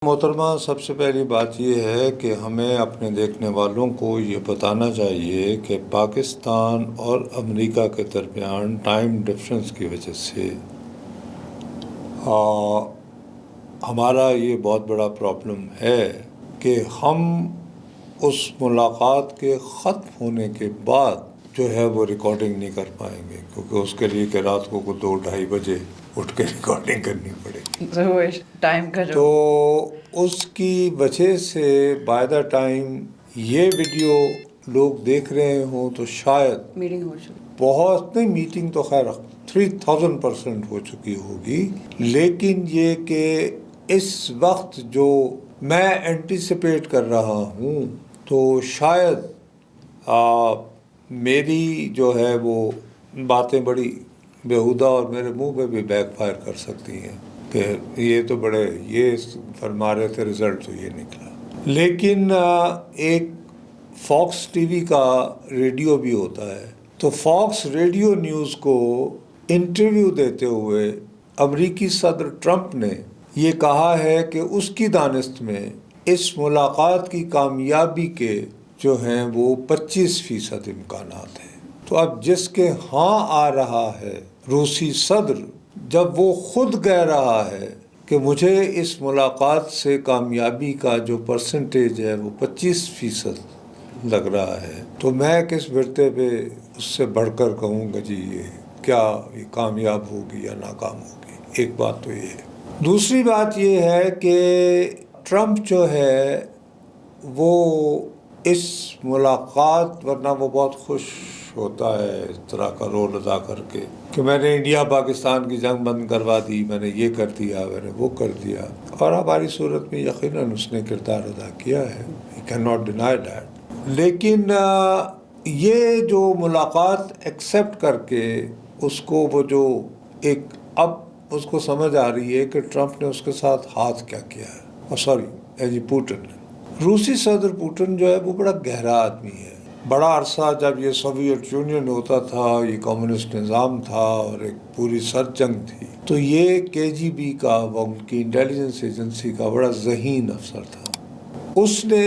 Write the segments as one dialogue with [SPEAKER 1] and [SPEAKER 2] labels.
[SPEAKER 1] मोहतरमा, सबसे पहली बात ये है कि हमें अपने देखने वालों को ये बताना चाहिए कि पाकिस्तान और अमेरिका के दरमियान टाइम डिफरेंस की वजह से हमारा ये बहुत बड़ा प्रॉब्लम है कि हम उस मुलाकात के ख़त्म होने के बाद जो है वो रिकॉर्डिंग नहीं कर पाएंगे, क्योंकि उसके लिए कि रात को 2-2:30 बजे उठ के रिकॉर्डिंग करनी पड़ेगी।
[SPEAKER 2] टाइम का
[SPEAKER 1] तो उसकी वजह से बाय द टाइम ये वीडियो लोग देख रहे हों तो शायद
[SPEAKER 2] मीटिंग हो चुकी,
[SPEAKER 1] बहुत नहीं, मीटिंग तो खैर 3000% हो चुकी होगी, लेकिन ये कि इस वक्त जो मैं एंटिसिपेट कर रहा हूँ तो शायद मेरी जो है वो बातें बड़ी बेहुदा और मेरे मुंह पे भी बैकफायर कर सकती हैं कि ये तो बड़े ये फरमा रहे थे, रिज़ल्ट तो ये निकला। लेकिन एक फॉक्स टीवी का रेडियो भी होता है, तो फॉक्स रेडियो न्यूज़ को इंटरव्यू देते हुए अमरीकी सदर ट्रंप ने ये कहा है कि उसकी दानिश में इस मुलाकात की कामयाबी के जो हैं वो 25% इम्कानात हैं। तो अब जिसके हाँ आ रहा है रूसी सदर, जब वो खुद कह रहा है कि मुझे इस मुलाकात से कामयाबी का जो परसेंटेज है वो 25% लग रहा है, तो मैं किस बिरते पे उससे बढ़कर कहूँगा जी ये क्या ये कामयाब होगी या नाकाम होगी। एक बात तो ये है। दूसरी बात ये है कि ट्रंप जो है वो इस मुलाकात, वरना वो बहुत खुश होता है इस तरह का रोल अदा करके कि मैंने इंडिया पाकिस्तान की जंग बंद करवा दी, मैंने ये कर दिया, मैंने वो कर दिया, और हमारी सूरत में यकीनन उसने किरदार अदा किया है, he can not deny that. लेकिन ये जो मुलाकात एक्सेप्ट करके उसको वो जो एक अब उसको समझ आ रही है कि ट्रंप ने उसके साथ हाथ क्या किया है, और सॉरी पुतिन ने, रूसी सदर पुतिन जो है वो बड़ा गहरा आदमी है। बड़ा अरसा जब ये सोवियत यूनियन होता था, ये कम्युनिस्ट निज़ाम था और एक पूरी सर जंग थी, तो ये केजीबी का, वो उनकी इंटेलिजेंस एजेंसी का बड़ा ज़हीन अफसर था। उसने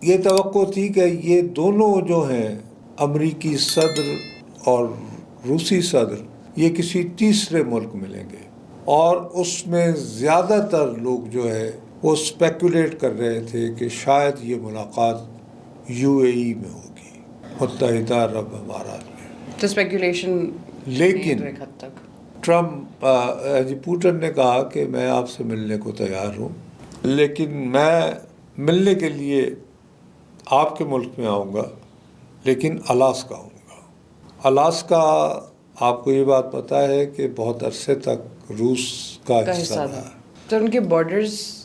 [SPEAKER 1] ये तवक्को थी कि ये दोनों जो हैं अमरीकी सदर और रूसी सदर, ये किसी तीसरे मुल्क मिलेंगे, और उसमें ज़्यादातर लोग जो है वो स्पेकुलेट कर रहे थे कि शायद ये मुलाकात यूएई में होगी, मुत्तहिदा अरब अमारात में।
[SPEAKER 2] तो स्पेकुलेशन,
[SPEAKER 1] लेकिन
[SPEAKER 2] एक हद तक
[SPEAKER 1] ट्रंप पुतिन ने कहा कि मैं आपसे मिलने को तैयार हूँ, लेकिन मैं मिलने के लिए आपके मुल्क में आऊँगा, लेकिन अलास्का आऊँगा। अलास्का, आपको ये बात पता है कि बहुत अरसे तक रूस का हिस्सा रहा है।
[SPEAKER 2] तो उनके बॉर्डर्स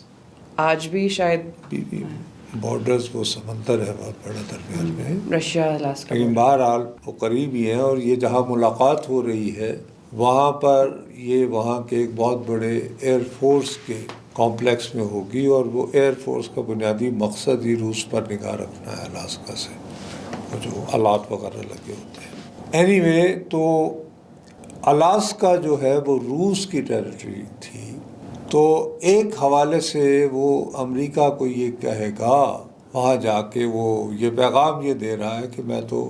[SPEAKER 2] आज भी शायद
[SPEAKER 1] बॉर्डर्स वो समंदर है बहुत बड़ा दरमियान में,
[SPEAKER 2] रशिया अलास्का,
[SPEAKER 1] लेकिन बहरहाल वो करीब ही है। और ये जहाँ मुलाकात हो रही है वहाँ पर ये वहाँ के एक बहुत बड़े एयरफोर्स के कॉम्प्लेक्स में होगी, और वो एयरफोर्स का बुनियादी मकसद ही रूस पर निगाह रखना है अलास्का से, वो जो आलात वगैरह लगे होते हैं। एनीवे, तो अलास्का जो है वो रूस की टेरिटरी थी, तो एक हवाले से वो अमेरिका को ये कहेगा वहाँ जाके, वो ये पैगाम ये दे रहा है कि मैं तो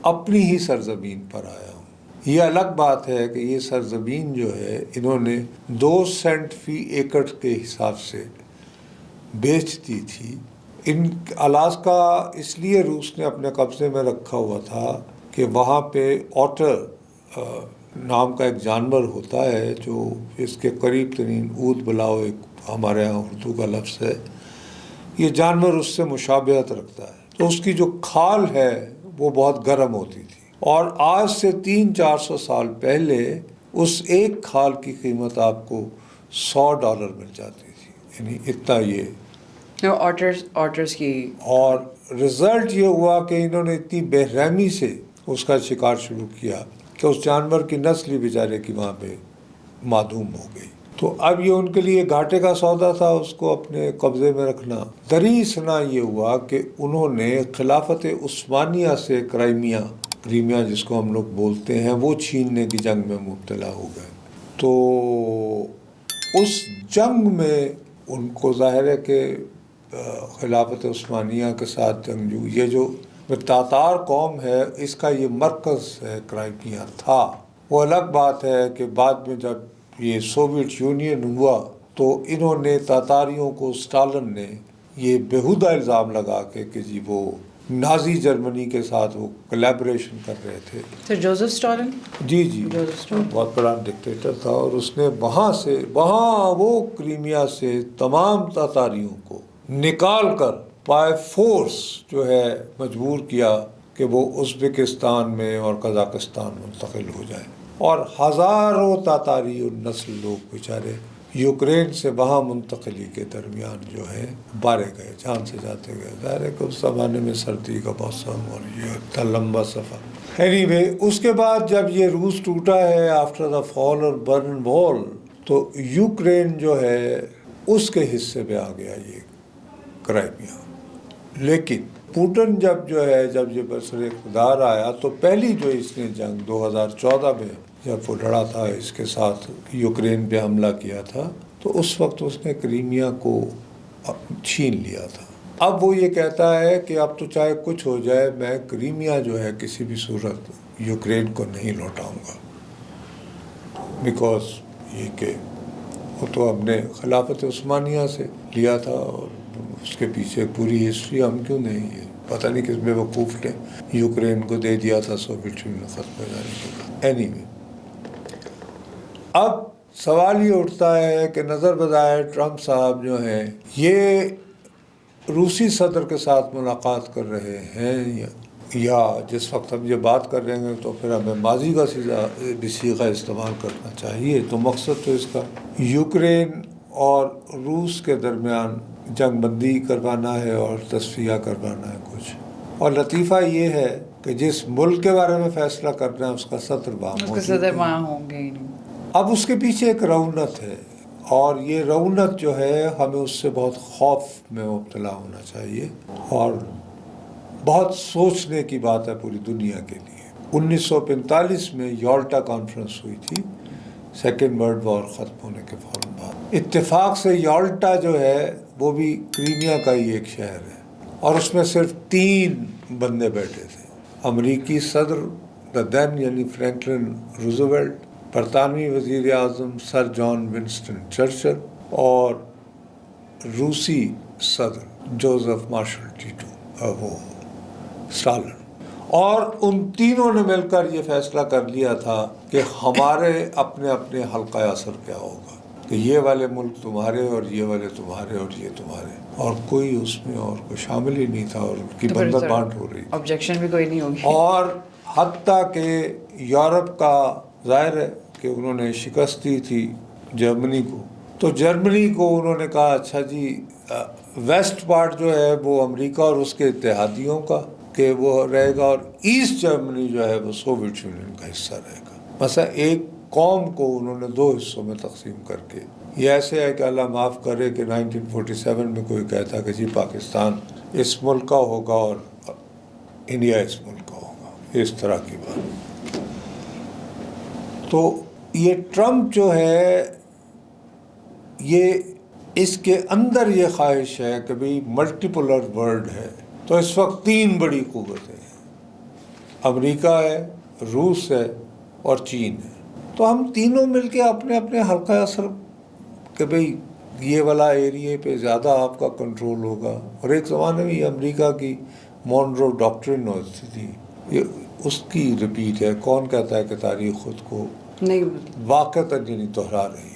[SPEAKER 1] अपनी ही सरजमीन पर आया हूँ। ये अलग बात है कि ये सरजमीन जो है इन्होंने 2 सेंट फी एकड़ के हिसाब से बेच दी थी। इन अलास्का इसलिए रूस ने अपने कब्जे में रखा हुआ था कि वहाँ पे ऑटर नाम का एक जानवर होता है जो इसके करीब तरीन ऊद बुलाओ, एक हमारे यहाँ उर्दू का लफ्ज़ है, ये जानवर उससे मुशाबहत रखता है, तो उसकी जो खाल है वो बहुत गर्म होती थी, और आज से 300-400 साल पहले उस एक खाल की कीमत आपको $100 मिल जाती थी, यानी इतना ये
[SPEAKER 2] ऑटर्स की। और
[SPEAKER 1] रिज़ल्ट ये हुआ कि इन्होंने इतनी बेरहमी से उसका शिकार शुरू किया कि उस जानवर की नस्ल ही बेचारे की वहाँ पे मादूम हो गई। तो अब ये उनके लिए घाटे का सौदा था उसको अपने कब्ज़े में रखना। दरीसना ये हुआ कि उन्होंने खिलाफत उस्मानिया से क्रीमिया जिसको हम लोग बोलते हैं, वो छीनने की जंग में मुब्तला हो गए। तो उस जंग में उनको ज़ाहिर है कि खिलाफत उस्मानिया के साथ जंगजू, ये जो तातार कौम है, इसका ये मरकज़ है क्राइमिया था। वो अलग बात है कि बाद में जब ये सोवियत यूनियन हुआ तो इन्होंने तातारियों को, स्टालिन ने ये बेहुदा इल्ज़ाम लगा के कि जी वो नाजी जर्मनी के साथ वो कोलैबोरेशन कर रहे थे।
[SPEAKER 2] Sir Joseph Stalin?
[SPEAKER 1] जी जी,
[SPEAKER 2] जोसेफ स्टालिन
[SPEAKER 1] बहुत बड़ा डिक्टेटर था और उसने वहाँ वो क्रीमिया से तमाम तातारियों को निकाल कर बाय फोर्स जो है मजबूर किया कि वो उज़्बेकिस्तान में और कज़ाकिस्तान मुंतकिल हो जाए, और हज़ारों तातारी और नस्ल लोग बेचारे यूक्रेन से वहाँ मुंतकली के दरमियान जो है मारे गए, जान से जाते गए। ज़ाहिर है कि उस ज़माने में सर्दी का मौसम और ये इतना लंबा सफ़र। एनीवे, उसके बाद जब ये रूस टूटा है after the fall of Berlin wall, तो यूक्रेन जो है उसके हिस्से में आ गया ये क्राइमिया। लेकिन पुतिन जब ये बरसर इक़्तिदार आया तो पहली जो इसने जंग 2014 में जब वो लड़ा था, इसके साथ यूक्रेन पे हमला किया था, तो उस वक्त उसने क्रीमिया को छीन लिया था। अब वो ये कहता है कि अब तो चाहे कुछ हो जाए, मैं क्रीमिया जो है किसी भी सूरत यूक्रेन को नहीं लौटाऊंगा, बिकॉज ये कि वो तो हमने खिलाफत उस्मानिया से लिया था और उसके पीछे पूरी हिस्ट्री हम क्यों नहीं, है पता नहीं किस बेवकूफ़ ने यूक्रेन को दे दिया था सोवियत यूनियन ख़त्म हो जाने के बाद। एनीवे, अब सवाल ये उठता है कि नज़र बज़ाहिर ट्रंप साहब जो हैं ये रूसी सदर के साथ मुलाकात कर रहे हैं, या जिस वक्त हम ये बात कर रहे हैं तो फिर हमें माजी का सीगा इस्तेमाल करना चाहिए। तो मकसद तो इसका यूक्रेन और रूस के दरमियान जंग बंदी करवाना है और तस्फिया करवाना है कुछ। और लतीफ़ा ये है कि जिस मुल्क के बारे में फ़ैसला करना है उसका सदर वहाँ
[SPEAKER 2] होंगे।
[SPEAKER 1] अब उसके पीछे एक रौनत है, और ये रौनत जो है हमें उससे बहुत खौफ में मुब्तला होना चाहिए, और बहुत सोचने की बात है पूरी दुनिया के लिए। 1945 में याल्टा कॉन्फ्रेंस हुई थी, सेकेंड वर्ल्ड वॉर ख़त्म होने के फ़ौरन बाद। इत्तेफाक से याल्टा जो है वो भी क्रीमिया का ही एक शहर है, और उसमें सिर्फ 3 बंदे बैठे थे, अमरीकी सदर द देन यानी फ्रैंकलिन रूजवेल्ट, बरतानवी वज़ीर आज़म सर जॉन विंस्टन चर्चिल, और रूसी सदर जोसेफ मार्शल टीटो वो स्टालिन। और उन तीनों ने मिलकर ये फैसला कर लिया था कि हमारे अपने अपने हल्का असर क्या होगा, कि ये वाले मुल्क तुम्हारे और ये वाले तुम्हारे और ये तुम्हारे, और कोई उसमें और कोई शामिल ही नहीं था, और उनकी बंदर बांट हो रही,
[SPEAKER 2] ऑब्जेक्शन भी कोई नहीं होगी।
[SPEAKER 1] और हत्ता के यूरोप का जाहिर है कि उन्होंने शिकस्त दी थी जर्मनी को, तो जर्मनी को उन्होंने कहा अच्छा जी वेस्ट पार्ट जो है वो अमेरिका और उसके इत्तेहादियों का कि वो रहेगा, और ईस्ट जर्मनी जो है वो सोवियत यूनियन का हिस्सा रहेगा। मसा एक कौम को उन्होंने 2 हिस्सों में तकसीम करके, ये ऐसे है कि अल्लाह माफ़ करे कि 1947 में कोई कहता कि जी पाकिस्तान इस मुल्क का होगा और इंडिया इस मुल्क का होगा, इस तरह की बात। तो ये ट्रंप जो है ये इसके अंदर ये ख्वाहिश है कि भाई मल्टीपोलर वर्ल्ड है, तो इस वक्त 3 बड़ी क़ुव्वतें हैं, अमेरिका है, रूस है और चीन है। तो हम तीनों मिलके अपने अपने हल्का असर कि भाई ये वाला एरिया पे ज़्यादा आपका कंट्रोल होगा। और एक ज़माने में ये अमेरिका की मॉनरो डॉक्ट्रिन होती थी, ये उसकी रिपीट है। कौन कहता है कि तारीख खुद को
[SPEAKER 2] नहीं
[SPEAKER 1] वाक़अतन नहीं दोहरा रही है।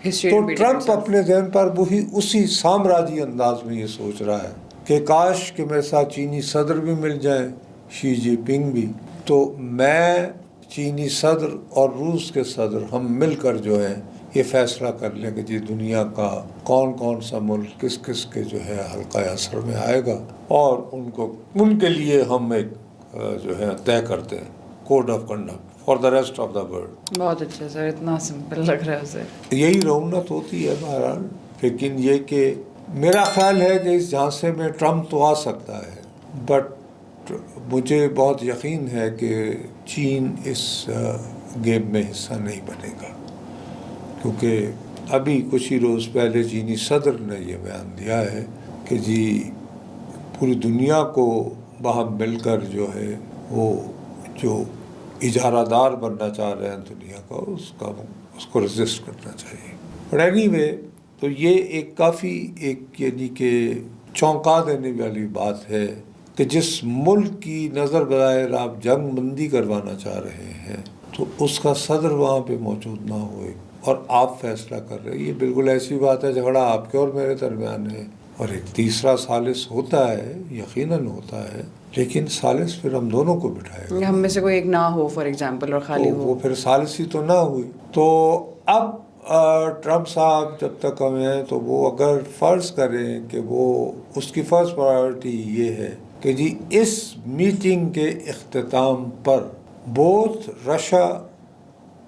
[SPEAKER 2] History
[SPEAKER 1] तो
[SPEAKER 2] repeating
[SPEAKER 1] ट्रंप
[SPEAKER 2] itself.
[SPEAKER 1] अपने ज़हन पर वही उसी साम्राज्य अंदाज में ये सोच रहा है कि काश कि मेरे साथ चीनी सदर भी मिल जाए, शी जिनपिंग भी, तो मैं चीनी सदर और रूस के सदर हम मिलकर जो है ये फैसला कर लें कि जी दुनिया का कौन कौन सा मुल्क किस किस के जो है हल्का असर में आएगा, और उनके लिए हम एक जो है तय करते हैं code of conduct for the rest of the world.
[SPEAKER 2] बहुत अच्छा सर, इतना सिंपल लग रहा है उसे।
[SPEAKER 1] यही रौनक होती है बहरहाल। लेकिन ये कि मेरा ख्याल है कि इस झांसे में ट्रंप तो आ सकता है, बट मुझे बहुत यकीन है कि चीन इस गेम में हिस्सा नहीं बनेगा, क्योंकि अभी कुछ ही रोज़ पहले चीनी सदर ने ये बयान दिया है कि जी पूरी दुनिया को वहाँ मिलकर जो है वो जो इजारादार बनना चाह रहे हैं दुनिया का उसको रेजिस्ट करना चाहिए। बट एनीवे, तो ये एक काफ़ी एक यानी कि चौंका देने वाली बात है कि जिस मुल्क की नज़र बग़ैर आप जंग बंदी करवाना चाह रहे हैं तो उसका सदर वहाँ पे मौजूद ना होए और आप फैसला कर रहे हैं, ये बिल्कुल ऐसी बात है झगड़ा आपके और मेरे दरमियान है। और एक तीसरा सालिस होता है, यकीनन होता है, लेकिन सालिस फिर हम दोनों को बिठाएगा।
[SPEAKER 2] हम में से कोई एक ना हो फॉर एग्जांपल और खाली
[SPEAKER 1] तो
[SPEAKER 2] हो,
[SPEAKER 1] वो फिर सालिसी तो ना हुई। तो अब ट्रम्प साहब जब तक हम हैं तो वो अगर फ़र्ज़ करें कि वो उसकी फ़र्स्ट प्रायोरिटी ये है कि जी इस मीटिंग के इख्तिताम पर बोथ रशिया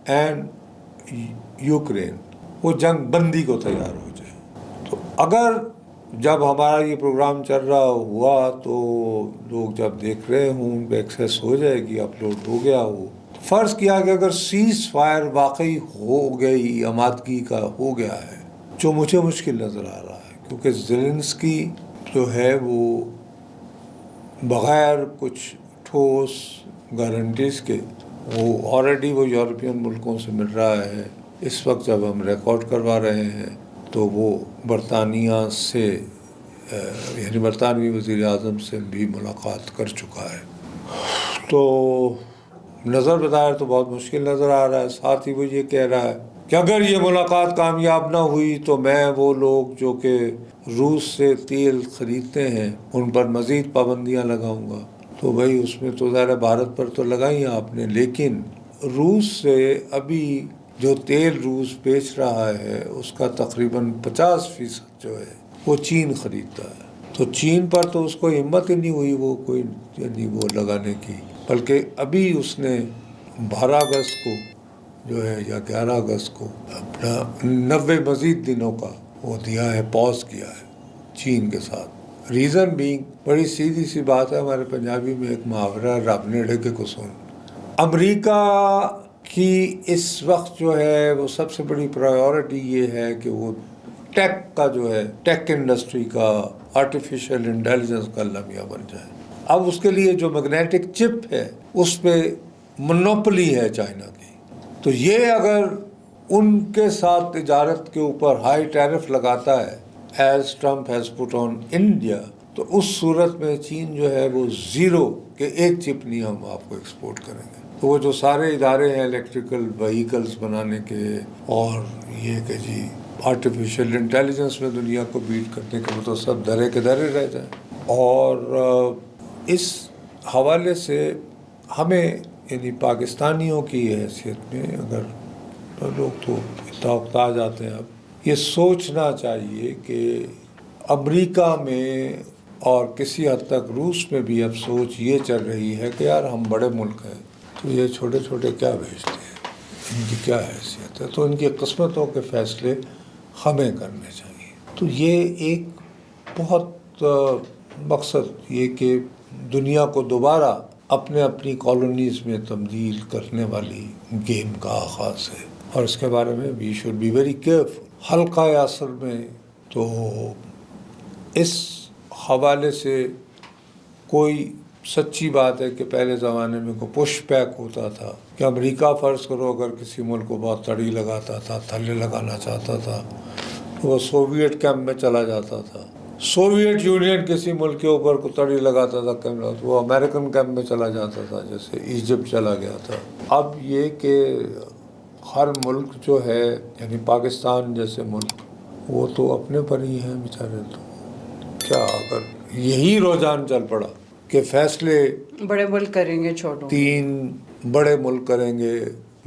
[SPEAKER 1] एंड यूक्रेन वो जंग बंदी को तैयार हो जाए। तो अगर जब हमारा ये प्रोग्राम चल रहा हुआ तो लोग जब देख रहे हों उन पर एक्सेस हो जाएगी, अपलोड हो गया हो, फ़र्ज़ किया कि अगर सीज़ फायर वाकई हो गई, आमादगी का हो गया है, जो मुझे मुश्किल नज़र आ रहा है क्योंकि ज़ेलेंस्की जो है वो बग़ैर कुछ ठोस गारंटीज़ के वो ऑलरेडी वो यूरोपियन मुल्कों से मिल रहा है। इस वक्त जब हम रिकॉर्ड करवा रहे हैं तो वो बरतानिया से यानी बरतानवी वज़ीर आज़म से भी मुलाकात कर चुका है। तो नज़र बताया तो बहुत मुश्किल नज़र आ रहा है। साथ ही वो ये कह रहा है कि अगर ये मुलाकात कामयाब ना हुई तो मैं वो लोग जो कि रूस से तेल ख़रीदते हैं उन पर मज़ीद पाबंदियाँ लगाऊंगा। तो भाई उसमें तो ज़ाहिर भारत पर तो लगाई आपने, लेकिन रूस से अभी जो तेल रूस बेच रहा है उसका तकरीबन 50% जो है वो चीन ख़रीदता है। तो चीन पर तो उसको हिम्मत ही नहीं हुई वो कोई यानी वो लगाने की, बल्कि अभी उसने 12 अगस्त को जो है या 11 अगस्त को अपना 90 मज़ीद दिनों का वो दिया है, पॉज किया है चीन के साथ। रीज़न बीइंग बड़ी सीधी सी बात है, हमारे पंजाबी में एक मुहावरा रब नेड़े के को सुन। अमरीका की इस वक्त जो है वो सबसे बड़ी प्रायोरिटी ये है कि वो टेक का जो है टेक इंडस्ट्री का आर्टिफिशियल इंटेलिजेंस का लमिया बन जाए। अब उसके लिए जो मैग्नेटिक चिप है उस पर मोनोपोली है चाइना की। तो ये अगर उनके साथ तिजारत के ऊपर हाई टैरिफ लगाता है as Trump has put on India, तो उस सूरत में चीन जो है वो ज़ीरो के एक चिप नहीं हम आपको एक्सपोर्ट करेंगे। तो वो जो सारे इदारे हैं इलेक्ट्रिकल व्हीकल्स बनाने के और ये कि जी आर्टिफिशियल इंटेलिजेंस में दुनिया को बीट करने के, वो तो सब धरे के धरे रह जाए। और इस हवाले से हमें यानी पाकिस्तानियों की हैसियत में अगर तो लोग तो इत्ता जाते हैं, अब ये सोचना चाहिए कि अमेरिका में और किसी हद तक रूस में भी अब सोच ये चल रही है कि यार हम बड़े मुल्क हैं तो ये छोटे छोटे क्या भेजते हैं, इनकी क्या हैसियत है, तो इनकी किस्मतों के फ़ैसले हमें करने चाहिए। तो ये एक बहुत मकसद ये कि दुनिया को दोबारा अपने अपनी कॉलोनीज़ में तब्दील करने वाली गेम का आगाज़ है और इसके बारे में we should be very careful. हल्का असर में तो इस हवाले से कोई सच्ची बात है कि पहले ज़माने में को पुश बैक होता था कि अमेरिका फ़र्ज़ करो अगर किसी मुल्क को बहुत तड़ी लगाता था, थल्ले लगाना चाहता था तो वो सोवियत कैंप में चला जाता था। सोवियत यूनियन किसी मुल्क के ऊपर को तड़ी लगाता था कैंप, तो वो अमेरिकन कैंप में चला जाता था, जैसे इजिप्ट चला गया था। अब ये कि हर मुल्क जो है यानी पाकिस्तान जैसे मुल्क वो तो अपने पर ही हैं बेचारे। तो क्या अगर यही रुझान चल पड़ा कि फ़ैसले
[SPEAKER 2] बड़े मुल्क करेंगे छोटों,
[SPEAKER 1] 3 बड़े मुल्क करेंगे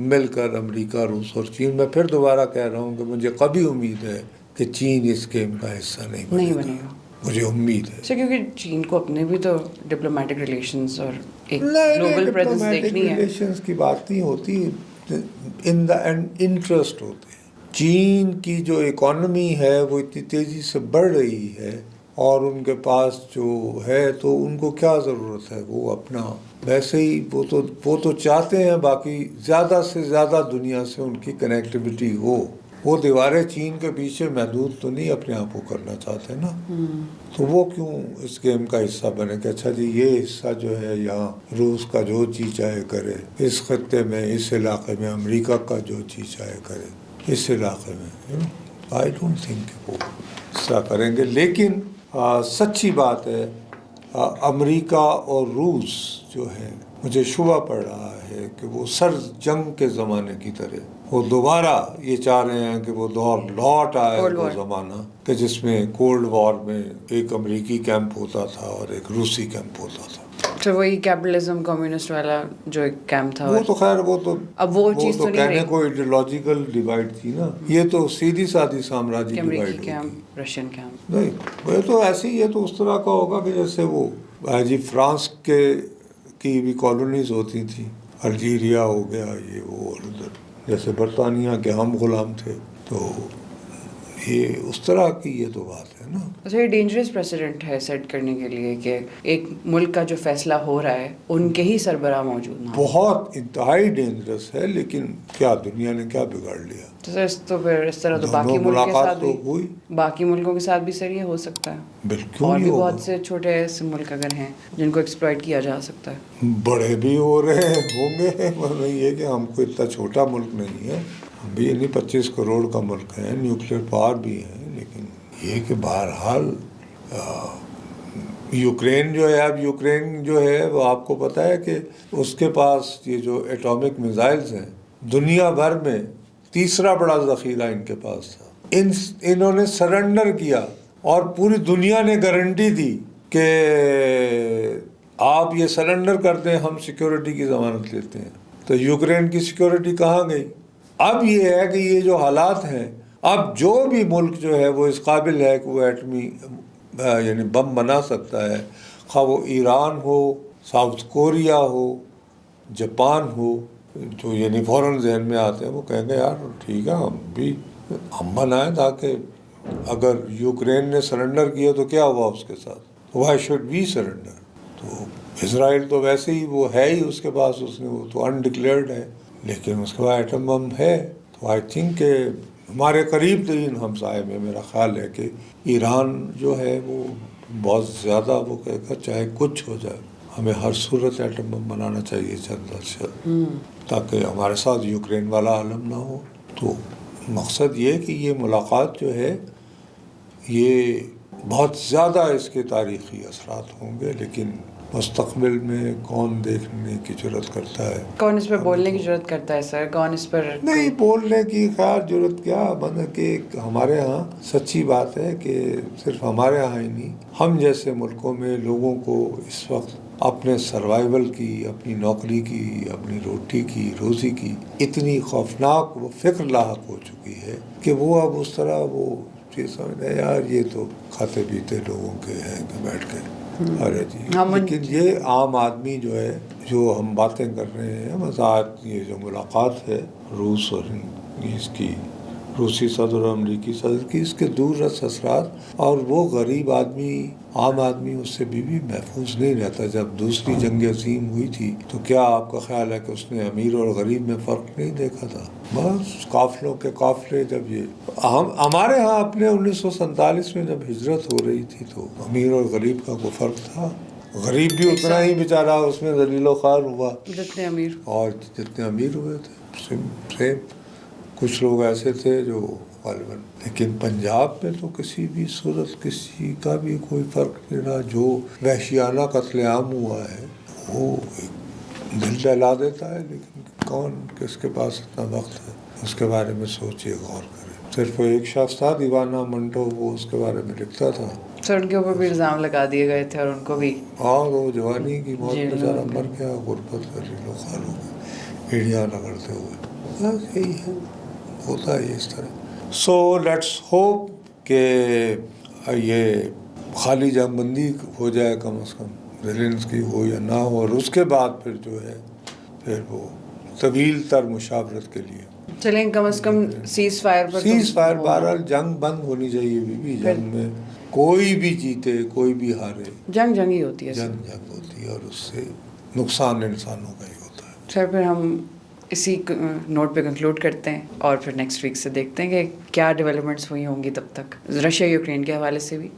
[SPEAKER 1] मिलकर, अमेरिका, रूस और चीन। मैं फिर दोबारा कह रहा हूँ कि मुझे कभी उम्मीद है कि चीन इस गेम का हिस्सा नहीं बनेगा। मुझे उम्मीद है
[SPEAKER 2] सर, क्योंकि चीन को अपने भी तो डिप्लोमेटिक रिलेशंस और एक ग्लोबल प्रेजेंस देखनी है।
[SPEAKER 1] रिलेशंस की बात नहीं होती, इन द एंड इंटरेस्ट होते हैं। चीन की जो इकॉनमी है वो इतनी तेज़ी से बढ़ रही है और उनके पास जो है तो उनको क्या ज़रूरत है, वो अपना वैसे ही वो तो चाहते हैं बाकी ज़्यादा से ज़्यादा दुनिया से उनकी कनेक्टिविटी हो। वो दीवारें चीन के पीछे महदूद तो नहीं अपने आप को करना चाहते ना, तो वो क्यों इस गेम का हिस्सा बने कि अच्छा जी ये हिस्सा जो है यहाँ रूस का जो जी चाहे करे, इस खत्ते में इस इलाके में अमेरिका का जो जी चाहे करे इस इलाके में। आई डोंट थिंक वो ऐसा करेंगे। लेकिन सच्ची बात है अमेरिका और रूस जो है मुझे शुबा पड़ रहा है कि वो सर्द जंग के ज़माने की तरह वो दोबारा ये चाह रहे हैं कि वो दौर लौट आए, वो ज़माना कि जिसमें कोल्ड वॉर में एक अमेरिकी कैंप होता था और एक रूसी कैंप होता था।
[SPEAKER 2] तो वही कैपिटलिज्म कम्युनिस्ट वाला जो एक कैंप था,
[SPEAKER 1] वो तो खैर वो तो
[SPEAKER 2] अब वो चीज़ तो नहीं
[SPEAKER 1] कहने
[SPEAKER 2] रही।
[SPEAKER 1] को आइडियोलॉजिकल डिवाइड थी ना, ये तो सीधी सादी साम्राज्य डिवाइड
[SPEAKER 2] अमेरिकी
[SPEAKER 1] होगी।
[SPEAKER 2] कैंप, रशियन कैंप
[SPEAKER 1] नहीं, वो तो ऐसे ही है, तो उस तरह का होगा कि जैसे वो जी फ्रांस के की भी कॉलोनीज होती थी, अल्जीरिया हो गया ये वो, और उधर जैसे बरतानिया के हम गुलाम थे, तो ये उस तरह की ये तो बात है ना।
[SPEAKER 2] अच्छा, ये डेंजरस प्रेसिडेंट है सेट करने के लिए कि एक मुल्क का जो फैसला हो रहा है उनके ही सरबराह मौजूद ना हो।
[SPEAKER 1] बहुत इंतहाई डेंजरस है, लेकिन क्या दुनिया ने क्या बिगाड़ लिया?
[SPEAKER 2] तो फिर इस तरह तो
[SPEAKER 1] दोनों
[SPEAKER 2] बाकी मुल्क के
[SPEAKER 1] मुलाकात
[SPEAKER 2] साथ
[SPEAKER 1] तो
[SPEAKER 2] भी
[SPEAKER 1] हुई,
[SPEAKER 2] बाकी मुल्कों के साथ भी सर ये हो सकता है।
[SPEAKER 1] बिल्कुल
[SPEAKER 2] और भी
[SPEAKER 1] होगा।
[SPEAKER 2] बहुत से छोटे ऐसे मुल्क अगर हैं जिनको एक्सप्लॉइट किया जा सकता है।
[SPEAKER 1] बड़े भी हो रहे होंगे, मतलब ये कि हमको इतना छोटा मुल्क नहीं है, हम भी यानी 25 करोड़ का मुल्क है, न्यूक्लियर पावर भी है, लेकिन ये कि बहरहाल यूक्रेन जो है, अब यूक्रेन जो है वो आपको पता है कि उसके पास ये जो एटॉमिक मिसाइल्स हैं दुनिया भर में तीसरा बड़ा ज़ख़ीरा इनके पास था। इन्होंने सरेंडर किया और पूरी दुनिया ने गारंटी दी कि आप ये सरेंडर कर दें, हम सिक्योरिटी की ज़मानत लेते हैं। तो यूक्रेन की सिक्योरिटी कहाँ गई? अब ये है कि ये जो हालात हैं, अब जो भी मुल्क जो है वो इस काबिल है कि वो एटमी यानी बम बना सकता है, खा वो ईरान हो, साउथ कोरिया हो, जापान हो, जो यानी फ़ौरन जहन में आते हैं, वो कहेंगे यार ठीक है हम बनाएं, ताकि अगर यूक्रेन ने सरेंडर किया तो क्या हुआ उसके साथ, वाई शुड वी सरेंडर। तो इजराइल तो वैसे ही वो है ही उसके पास, उसने वो तो अनडिक्लेयर्ड है, लेकिन उसके बाद एटम बम है। तो आई थिंक हमारे करीब तरीन हमसाये में मेरा ख्याल है कि ईरान जो है वो बहुत ज़्यादा वो कहेगा चाहे कुछ हो जाए हमें हर सूरत एटम बम बनाना चाहिए जल्द से जल्द, ताकि हमारे साथ यूक्रेन वाला आलम ना हो। तो मकसद ये कि ये मुलाकात जो है ये बहुत ज़्यादा इसके तारीख़ी असरात होंगे, लेकिन मुस्तक़बिल में कौन देखने की जरूरत करता है,
[SPEAKER 2] कौन इस पर बोलने की जरूरत करता है सर, कौन इस पर
[SPEAKER 1] नहीं बोलने की खैर जरूरत क्या, मतलब कि हमारे यहाँ सच्ची बात है कि सिर्फ हमारे यहाँ ही नहीं, हम जैसे मुल्कों में लोगों को इस वक्त अपने सर्वाइवल की, अपनी नौकरी की, अपनी रोटी की, रोज़ी की इतनी खौफनाक वो फ़िक्र लाहक हो चुकी है कि वो अब उस तरह वो चीज़ समझे यार ये तो खाते पीते लोगों के हैं कि बैठ के अरे जी। लेकिन ये आम आदमी जो है, जो हम बातें कर रहे हैं मज़ाक, ये जो मुलाकात है रूस और इसकी रूसी सदर और अमरीकी सदर की, इसके दूररस असरात, और वो गरीब आदमी, आम आदमी उससे भी महफूज नहीं रहता। जब दूसरी जंग अज़ीम हुई थी तो क्या आपका ख्याल है कि उसने अमीर और गरीब में फ़र्क नहीं देखा था? बस काफ़िलों के काफ़िले, जब ये हमारे यहाँ अपने 1947 में जब हिजरत हो रही थी तो अमीर और गरीब का कोई फ़र्क था? गरीब भी उतना ही बेचारा उसमें ज़लीलो ख़ार हुआ
[SPEAKER 2] जितने अमीर,
[SPEAKER 1] और जितने अमीर हुए थे सेम। कुछ लोग ऐसे थे जो गालिबन, लेकिन पंजाब में तो किसी भी सूरत किसी का भी कोई फ़र्क नहीं रहा। जो वहशियाना कत्लेआम हुआ है वो दिल दहला देता है, लेकिन कौन किसके पास इतना वक्त है उसके बारे में सोचिए, गौर करें। सिर्फ वो एक शख्स था दीवाना मंटो, वो उसके बारे में लिखता था।
[SPEAKER 2] सर उनके ऊपर भी इल्ज़ाम लगा दिए गए थे और उनको भी,
[SPEAKER 1] हाँ वो जवानी की मौत बेचारा मर गया, गुर्बत का लीलो खाल हो गया एड़ियाँ रगड़ते हुए। बस यही है, होता है इस तरह। सो लेट्स होप कि ये खाली जंगबंदी हो जाए, कम से कम ज़ेलेंस्की हो या ना हो, और उसके बाद फिर जो है फिर वो तवील तर मुशावरत के लिए
[SPEAKER 2] चलें, कम से कम सीज़ फायर पर,
[SPEAKER 1] सीज़ फायर, बहरहाल जंग बंद होनी चाहिए। बीबी जंग में कोई भी जीते कोई भी हारे,
[SPEAKER 2] जंग ही होती है,
[SPEAKER 1] जंग होती है और उससे नुकसान इंसानों का ही होता है।
[SPEAKER 2] सर फिर हम इसी नोट पे कंक्लूड करते हैं और फिर नेक्स्ट वीक से देखते हैं कि क्या डेवलपमेंट्स हुई होंगी तब तक रशिया यूक्रेन के हवाले से भी